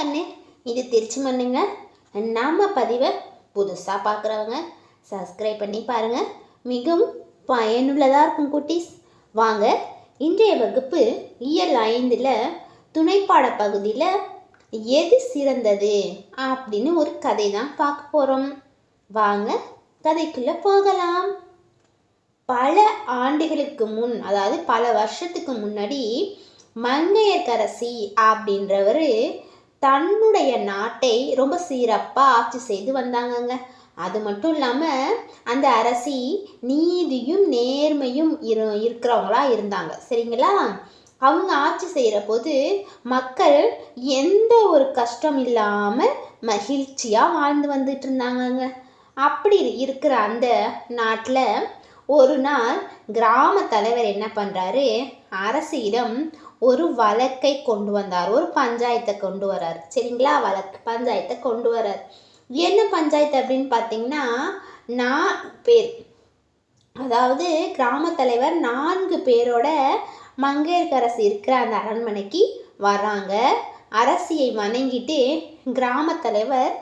மண்ணு இது திருச்சி மண்ணுங்க. நம்ம பதிவை புதுசாக பார்க்குறவங்க சப்ஸ்கிரைப் பண்ணி பாருங்கள். மிகவும் பயனுள்ளதாக இருக்கும் குட்டீஸ். வாங்க, இன்றைய வகுப்பு இயல் 5ல் துணைப்பாட பகுதியில் எது சிறந்தது அப்படின்னு ஒரு கதை தான் பார்க்க போகிறோம். வாங்க கதைக்குள்ளே போகலாம். பல ஆண்டுகளுக்கு முன், அதாவது பல வருஷத்துக்கு முன்னாடி, மங்கையர்க்கரசி அப்படின்றவர் தன்னுடைய நாட்டை ரொம்ப சிறப்பாக ஆட்சி செய்து வந்தாங்கங்க. அது மட்டும் இல்லாமல் அந்த அரசி நீதியும் நேர்மையும் இருக்கிறவங்களா இருந்தாங்க. சரிங்களா? அவங்க ஆட்சி செய்கிற போது மக்கள் எந்த ஒரு கஷ்டம் இல்லாமல் மகிழ்ச்சியாக வாழ்ந்து வந்துட்டு இருந்தாங்கங்க. அப்படி இருக்கிற அந்த நாட்டில் ஒரு நாள் கிராம தலைவர் என்ன பண்ணுறாரு, அரசியிடம் ஒரு வழக்கை கொண்டு வந்தார். ஒரு பஞ்சாயத்தை கொண்டு வர்றார். சரிங்களா? பஞ்சாயத்தை கொண்டு வர்றார். என்ன பஞ்சாயத்து அப்படின்னு பார்த்தீங்கன்னா, 4 பேர், அதாவது கிராம தலைவர் 4 பேரோட மங்கையர்க்கரசி இருக்கிற அந்த அரண்மனைக்கு வர்றாங்க. அரசியை வணங்கிட்டு கிராம தலைவர்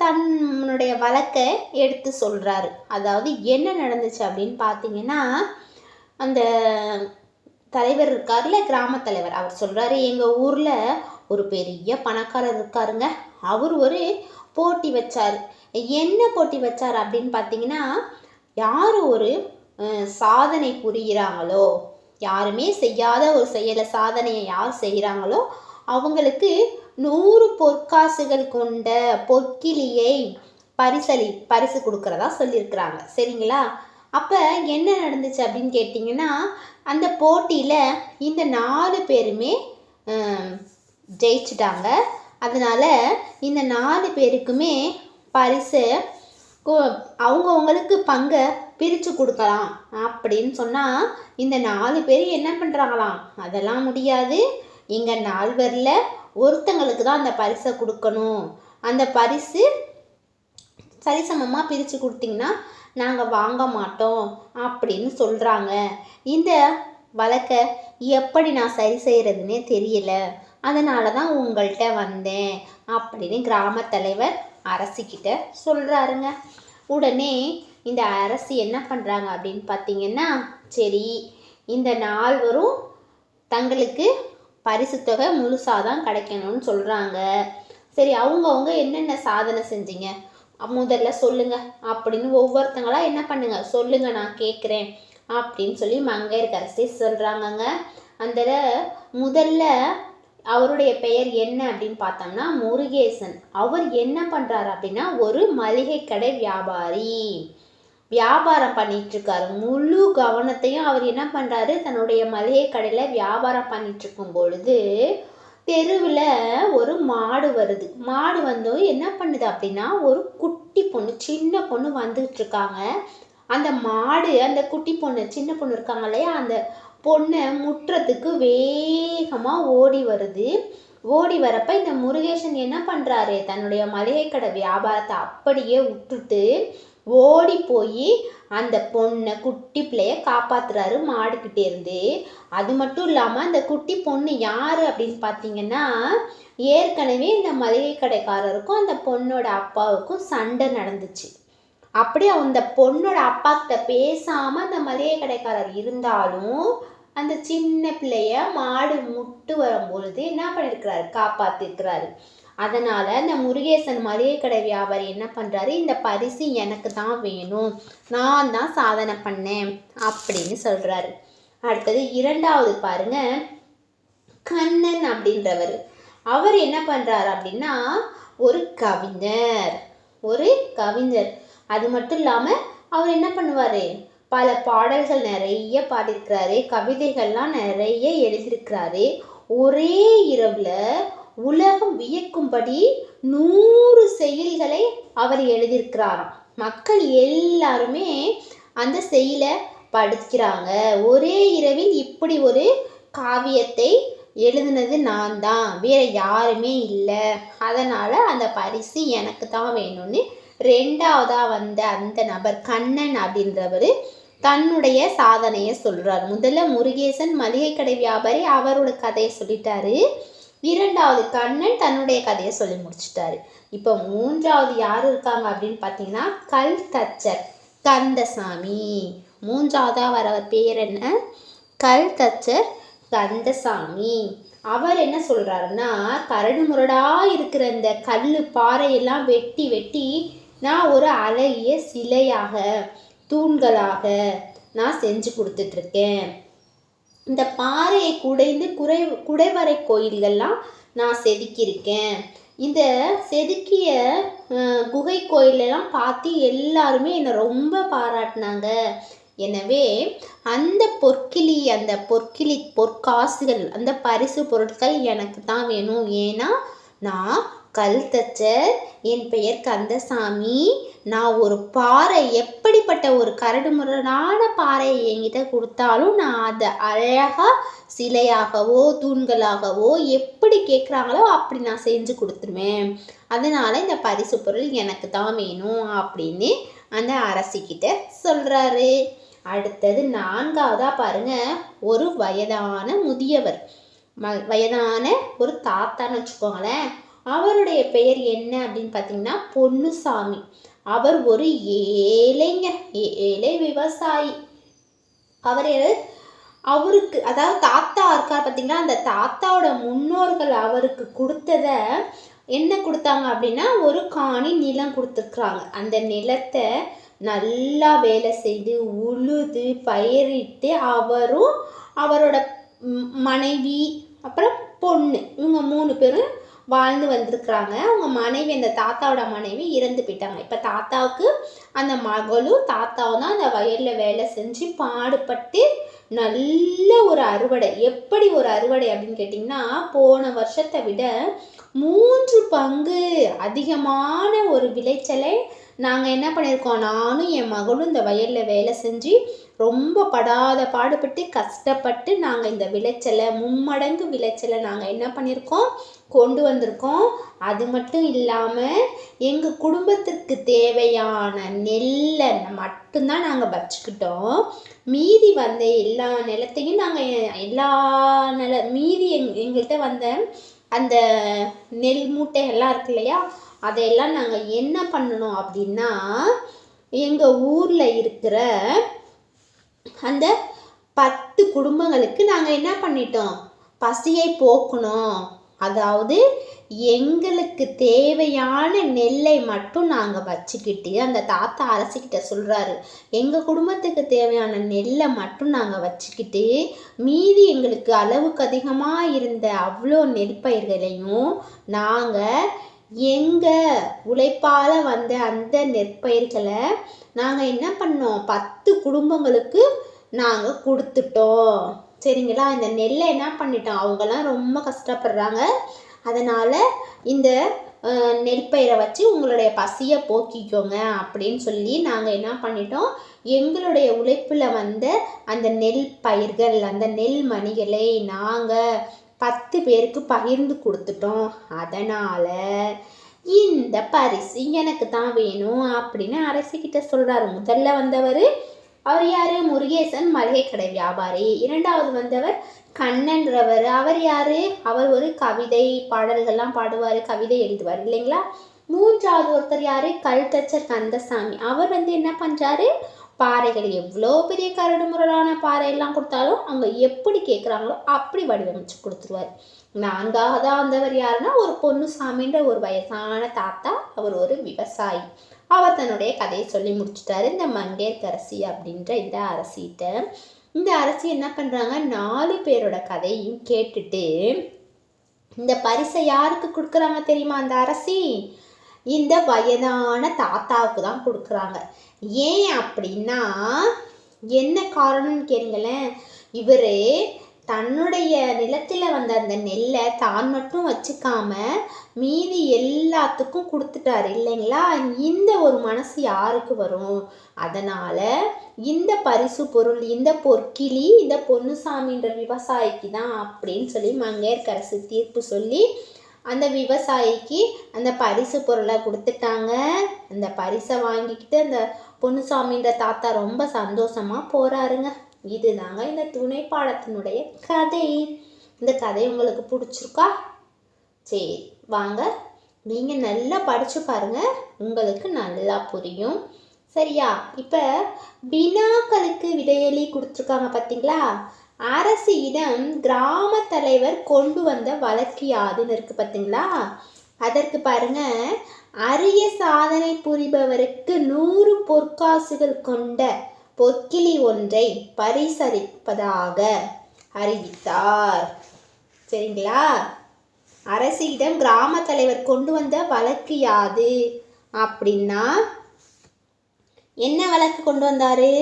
தன்னுடைய வழக்கை எடுத்து சொல்கிறாரு. அதாவது என்ன நடந்துச்சு அப்படின்னு பார்த்தீங்கன்னா, அந்த தலைவர் இருக்கார்ல, கிராம தலைவர், அவர் சொல்கிறாரு, எங்கள் ஊரில் ஒரு பெரிய பணக்காரர் இருக்காருங்க. அவர் ஒரு போட்டி வச்சார். என்ன போட்டி வச்சார் அப்படின்னு பார்த்தீங்கன்னா, யார் ஒரு சாதனை புரிகிறாங்களோ, யாருமே செய்யாத ஒரு சாதனையை யார் செய்கிறாங்களோ அவங்களுக்கு 100 பொற்காசுகள் கொண்ட பொற்கிளியை பரிசு கொடுக்குறதா சொல்லியிருக்கிறாங்க. சரிங்களா? அப்போ என்ன நடந்துச்சு அப்படின்னு கேட்டிங்கன்னா, அந்த போட்டியில் இந்த 4 பேருமே ஜெயிச்சிட்டாங்க. அதனால் இந்த 4 பேருக்குமே பரிசு அவங்கவுங்களுக்கு பங்கை பிரித்து கொடுக்கலாம் அப்படின்னு சொன்னால், இந்த 4 பேர் என்ன பண்ணுறாங்களாம், அதெல்லாம் முடியாது, எங்கள் 4 பேரில் ஒருத்தங்களுக்கு தான் அந்த பரிசை கொடுக்கணும், அந்த பரிசு சரிசமமாக பிரித்து கொடுத்தீங்கன்னா நாங்கள் வாங்க மாட்டோம் அப்படின்னு சொல்கிறாங்க. இந்த வழக்கை எப்படி நான் சரி செய்கிறதுனே தெரியல, அதனால தான் உங்கள்கிட்ட வந்தேன் அப்படின்னு கிராம தலைவர் அரசிக்கிட்ட சொல்கிறாருங்க. உடனே இந்த அரசி என்ன பண்ணுறாங்க அப்படின்னு பார்த்தீங்கன்னா, சரி, இந்த 4 தங்களுக்கு பரிசு தொகை முழுசாக தான் கிடைக்கணும்னு சொல்கிறாங்க. சரி, அவங்கவுங்க என்னென்ன சாதனை செஞ்சீங்க முதல்ல சொல்லுங்க அப்படின்னு ஒவ்வொருத்தங்களா என்ன பண்ணுங்க, சொல்லுங்க, நான் கேட்குறேன் அப்படின்னு சொல்லி மங்கையர்க்கரசி சொல்கிறாங்கங்க. அந்த முதல்ல அவருடைய பெயர் என்ன அப்படின்னு பார்த்தோம்னா முருகேசன். அவர் என்ன பண்ணுறாரு அப்படின்னா, ஒரு மளிகை கடை வியாபாரம் பண்ணிகிட்ருக்காரு. முழு கவனத்தையும் அவர் என்ன பண்ணுறாரு, தன்னுடைய மளிகை கடையில் வியாபாரம் பண்ணிகிட்ருக்கும் பொழுது தெருவில் ஒரு மாடு வருது. மாடு வந்து என்ன பண்ணுது அப்படின்னா, ஒரு குட்டி பொண்ணு, சின்ன பொண்ணு வந்துட்டு இருக்காங்க. அந்த மாடு, அந்த குட்டி பொண்ணு, சின்ன பொண்ணு இருக்காங்க இல்லையா, அந்த பொண்ணை முற்றத்துக்கு வேகமாக ஓடி வருது. ஓடி வரப்ப இந்த முருகேசன் என்ன பண்ணுறாரு, தன்னுடைய மளிகை கடை வியாபாரத்தை அப்படியே விட்டுட்டு ஓடி போய் அந்த பொண்ணை, குட்டி பிள்ளைய காப்பாத்துறாரு மாடுக்கிட்டே இருந்து. அது மட்டும் இல்லாமல் அந்த குட்டி பொண்ணு யார் அப்படின்னு பார்த்தீங்கன்னா, ஏற்கனவே இந்த மளிகை கடைக்காரருக்கும் அந்த பொண்ணோட அப்பாவுக்கும் சண்டை நடந்துச்சு. அப்படியே அந்த பொண்ணோட அப்பா கிட்ட பேசாமல் அந்த மளிகை கடைக்காரர் இருந்தாலும் அந்த சின்ன பிள்ளைய மாடு முட்டு வரும்பொழுது என்ன பண்ணியிருக்கிறாரு, காப்பாற்றிருக்கிறாரு. அதனால் அந்த முருகேசன் மளிகை கடை வியாபாரி என்ன பண்ணுறாரு, இந்த பரிசு எனக்கு தான் வேணும், நான் தான் சாதனை பண்ணேன் அப்படின்னு சொல்கிறாரு. அடுத்தது 2வது பாருங்க, கண்ணன் அப்படின்றவர். அவர் என்ன பண்ணுறாரு அப்படின்னா, ஒரு கவிஞர். அது மட்டும் இல்லாமல் அவர் என்ன பண்ணுவார், பல பாடல்கள் நிறைய பாடியிருக்கிறாரு, கவிதைகள்லாம் நிறைய எழுதியிருக்கிறாரு. ஒரே இரவில் உலகம் வியக்கும்படி 100 செய்யுள்களை அவர் எழுதியிருக்கிறாராம். மக்கள் எல்லாருமே அந்த செய்யுளை படிக்கிறாங்க. ஒரே இரவில் இப்படி ஒரு காவியத்தை எழுதுனது நான் தான், வேற யாருமே இல்லை, அதனால் அந்த பரிசு எனக்கு தான் வேணும்னு 2வதா வந்த அந்த நபர் கண்ணன் அப்படின்றவர் தன்னுடைய சாதனையை சொல்கிறார். முதல்ல முருகேசன் மளிகை கடை வியாபாரி அவரோட கதையை சொல்லிட்டாரு. இரண்டாவது கண்ணன் தன்னுடைய கதையை சொல்லி முடிச்சிட்டாரு. இப்போ மூன்றாவது யார் இருக்காங்க அப்படின்னு பார்த்தீங்கன்னா கல் தச்சர் கந்தசாமி. மூன்றாவதா வரவர் பேர் என்ன? கல் தச்சர் கந்தசாமி. அவர் என்ன சொல்றாருன்னா, கரடு முரடா இருக்கிற இந்த கல் பாறையெல்லாம் வெட்டி வெட்டி நான் ஒரு அழகிய சிலையாக தூண்களாக நான் செஞ்சு கொடுத்துட்ருக்கேன். இந்த பாறையை குடைந்து குடைவரை கோயில்கள்லாம் நான் செதுக்கியிருக்கேன். இந்த செதுக்கிய குகை கோயிலெல்லாம் பார்த்து எல்லாருமே என்னை ரொம்ப பாராட்டினாங்க. எனவே அந்த பொற்காசுகள், அந்த பரிசு பொருட்கள் எனக்கு தான் வேணும். ஏன்னா நான் கல் தச்சர், என் பெயர் கந்தசாமி. நான் ஒரு பாறை, எப்படிப்பட்ட ஒரு கரடு முரடான பாறையை என்கிட்ட கொடுத்தாலும் நான் அதை அழகாக சிலையாகவோ தூண்களாகவோ எப்படி கேட்குறாங்களோ அப்படி நான் செஞ்சு கொடுத்துருவேன். அதனால் இந்த பரிசு பொருள் எனக்கு தான் வேணும் அப்படின்னு அந்த அரசிக்கிட்ட சொல்கிறாரு. அடுத்தது நான்காவதாக பாருங்க, ஒரு வயதான முதியவர், வயதான ஒரு தாத்தான்னு வச்சுக்கோங்களேன். அவருடைய பெயர் என்ன அப்படின்னு பார்த்தீங்கன்னா பொன்னுசாமி. அவர் ஒரு ஏழை விவசாயி. அவருக்கு அதாவது தாத்தா இருக்கார் பார்த்தீங்கன்னா, அந்த தாத்தாவோட முன்னோர்கள் அவருக்கு கொடுத்தத என்ன கொடுத்தாங்க அப்படின்னா ஒரு காணி நிலம் கொடுத்துருக்குறாங்க. அந்த நிலத்தை நல்லா வேலை செய்து உழுது பயிரிட்டு அவரும் அவரோட மனைவி அப்புறம் பொண்ணு இவங்க 3 பேரும் வாழ்ந்து வந்திருக்கிறாங்க. அவங்க மனைவி, அந்த தாத்தாவோட மனைவி இறந்து போயிட்டாங்க. இப்போ தாத்தாவுக்கு அந்த மகளும் தாத்தாவும் தான் அந்த வயலில் வேலை செஞ்சு பாடுபட்டு நல்ல ஒரு அறுவடை. எப்படி ஒரு அறுவடை அப்படின்னு கேட்டிங்கன்னா, போன வருஷத்தை விட 3 பங்கு அதிகமான ஒரு விளைச்சலை நாங்கள் என்ன பண்ணியிருக்கோம், நானும் என் மகளும் இந்த வயலில் வேலை செஞ்சு ரொம்ப படாத பாடுபட்டு கஷ்டப்பட்டு நாங்கள் இந்த விளைச்சலை, 3 மடங்கு விளைச்சலை நாங்கள் என்ன பண்ணியிருக்கோம், கொண்டு வந்திருக்கோம். அது மட்டும் இல்லாமல் எங்கள் குடும்பத்திற்கு தேவையான நெல்லை மட்டும்தான் நாங்கள் வச்சுக்கிட்டோம். மீதி வந்த எல்லா நிலத்தையும் நாங்கள் மீதி எங்கள்கிட்ட வந்த அந்த நெல் மூட்டைகள்லாம் இருக்கு இல்லையா, அதையெல்லாம் நாங்கள் என்ன பண்ணணும் அப்படின்னா, எங்கள் ஊரில் இருக்கிற அந்த 10 குடும்பங்களுக்கு நாங்கள் என்ன பண்ணிட்டோம், பசியை போக்கணும். அதாவது எங்களுக்கு தேவையான நெல்லை மட்டும் நாங்கள் வச்சுக்கிட்டு, அந்த தாத்தா அரசிக்கிட்ட சொல்கிறாரு, எங்கள் குடும்பத்துக்கு தேவையான நெல்லை மட்டும் நாங்கள் வச்சுக்கிட்டு மீதி எங்களுக்கு அளவுக்கு அதிகமாக இருந்த அவ்வளோ நெல் பயிர்களையும் நாங்கள் எங்கள் உழைப்பால் வந்த அந்த நெற்பயிர்களை நாங்கள் என்ன பண்ணோம், 10 குடும்பங்களுக்கு நாங்கள் கொடுத்துட்டோம். சரிங்களா? இந்த நெல்லை என்ன பண்ணிட்டோம், அவங்கெல்லாம் ரொம்ப கஷ்டப்படுறாங்க. அதனால் இந்த நெற்பயிரை வச்சு உங்களுடைய பசியை போக்கிக்கோங்க அப்படின்னு சொல்லி நாங்கள் என்ன பண்ணிட்டோம், எங்களுடைய உழைப்பில் வந்த அந்த நெல் பயிர்கள், அந்த நெல் மணிகளை நாங்கள் 10 பேருக்கு பகிர்ந்து கொடுத்துட்டோம். அதனால் இந்த பரிசு எனக்கு தான் வேணும் அப்படின்னு அரசிக்கிட்ட சொல்கிறாரு. முதல்ல வந்தவர் அவர் யார், முருகேசன் மளிகை கடை வியாபாரி. இரண்டாவது வந்தவர் கண்ணன்றவர். அவர் யார், அவர் ஒரு கவிதை பாடல்கள்லாம் பாடுவார், கவிதை எழுதுவார் இல்லைங்களா. மூன்றாவது ஒருத்தர் யார், கல் தச்சர் கந்தசாமி. அவர் என்ன பண்ணுறாரு, பாறைகள் எவ்வளோ பெரிய கரடு முரடான பாறையெல்லாம் கொடுத்தாலும் அவங்க எப்படி கேட்குறாங்களோ அப்படி வடிவமைச்சு கொடுத்துருவார். நான்காவதாக வந்தவர் யாருன்னா ஒரு பொன்னுசாமின்ற ஒரு வயசான தாத்தா. அவர் ஒரு விவசாயி. அவர் தன்னுடைய கதையை சொல்லி முடிச்சுட்டாரு இந்த மங்கையர்க்கரசி அப்படின்ற இந்த அரசிகிட்ட. இந்த அரசி என்ன பண்ணுறாங்க, 4 பேரோட கதையும் கேட்டுட்டு இந்த பரிசை யாருக்கு கொடுக்குறாங்க தெரியுமா, அந்த அரசி இந்த வயதான தாத்தாவுக்கு தான் கொடுக்குறாங்க. ஏன் அப்படின்னா, என்ன காரணம்னு கேளுங்களேன், இவர் தன்னுடைய நிலத்தில் வந்த அந்த நெல்லை தான் மட்டும் வச்சுக்காம மீதி எல்லாத்துக்கும் கொடுத்துட்டாரு இல்லைங்களா. இந்த ஒரு மனசு யாருக்கு வரும்? அதனால் இந்த பரிசு பொருள், இந்த பொற்கிளி இந்த பொன்னுசாமின்ற விவசாயிக்கு தான் அப்படின்னு சொல்லி மங்கையர்க்கரசி தீர்ப்பு சொல்லி அந்த விவசாயிக்கு அந்த பரிசு பொருளை கொடுத்துட்டாங்க. அந்த பரிசை வாங்கிக்கிட்டு அந்த பொன்னுசாமின்ற தாத்தா ரொம்ப சந்தோஷமாக போகிறாருங்க. இதுதாங்க இந்த துணை பாடத்தினுடைய கதை. இந்த கதை உங்களுக்கு பிடிச்சிருக்கா? சரி, வாங்க நீங்கள் நல்லா படித்து பாருங்கள், உங்களுக்கு நல்லா புரியும். சரியா? இப்போ வினாக்களுக்கு விடையளி கொடுத்துருக்காங்க பார்த்தீங்களா? அரசியிடம் கிராம தலைவர் கொண்டு வந்த வழக்கு யாதுன்னு இருக்கு பார்த்தீங்களா? அதற்கு பாருங்க, அரிய சாதனை புரிபவருக்கு 100 பொற்காசுகள் கொண்ட பொற்கிளி ஒன்றை பரிசளிப்பதாக அறிவித்தார். சரிங்களா? அரசியிடம் கிராம தலைவர் கொண்டு வந்த வழக்கு யாது அப்படின்னா என்ன வழக்கு கொண்டு வந்தாரு?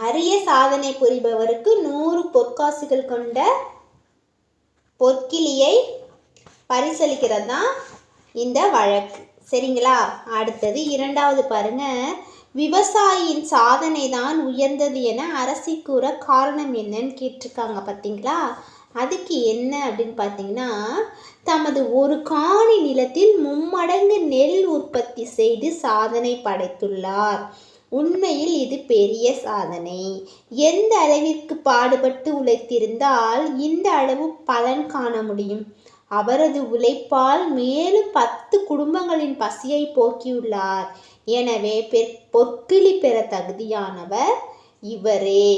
அரிய சாதனை புரிபவருக்கு 100 பொற்காசுகள் கொண்ட பொற்கிளியை பரிசளிக்கிறது தான் இந்த வழக்கு. சரிங்களா? அடுத்தது இரண்டாவது பாருங்க, விவசாயியின் சாதனை தான் உயர்ந்தது என அரசி கூற காரணம் என்னன்னு கேட்டிருக்காங்க பார்த்தீங்களா? அதுக்கு என்ன அப்படின்னு பார்த்தீங்கன்னா, தமது ஒரு காணி நிலத்தில் 3 மடங்கு நெல் உற்பத்தி செய்து சாதனை படைத்துள்ளார். உண்மையில் இது பெரிய சாதனை. எந்த அளவிற்கு பாடுபட்டு உழைத்திருந்தால் இந்த அளவு பலன் காண முடியும்? அவரது உழைப்பால் மேலும் 10 குடும்பங்களின் பசியை போக்கியுள்ளார். எனவே பொற்கிளி பெற தகுதியானவர் இவரே.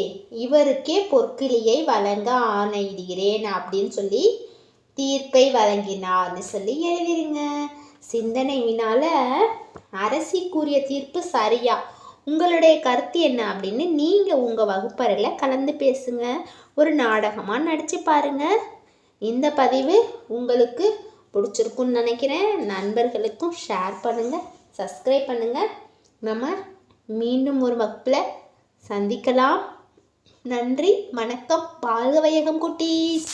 இவருக்கே பொற்கிளியை வழங்க ஆணையிடுகிறேன் அப்படின்னு சொல்லி தீர்ப்பை வழங்கினார்னு சொல்லி எழுதிருங்க. சிந்தனை வினால அரசி கூறிய தீர்ப்பு சரியா? உங்களுடைய கருத்து என்ன அப்படின்னு நீங்கள் உங்கள் வகுப்பறையில் கலந்து பேசுங்க. ஒரு நாடகமாக நடித்து பாருங்கள். இந்த பதிவு உங்களுக்கு பிடிச்சிருக்குன்னு நினைக்கிறேன். நண்பர்களுக்கும் ஷேர் பண்ணுங்கள், சப்ஸ்கிரைப் பண்ணுங்கள். நம்ம மீண்டும் ஒரு வகுப்பில் சந்திக்கலாம். நன்றி, வணக்கம். வாழ்க வையகம் குட்டீஸ்.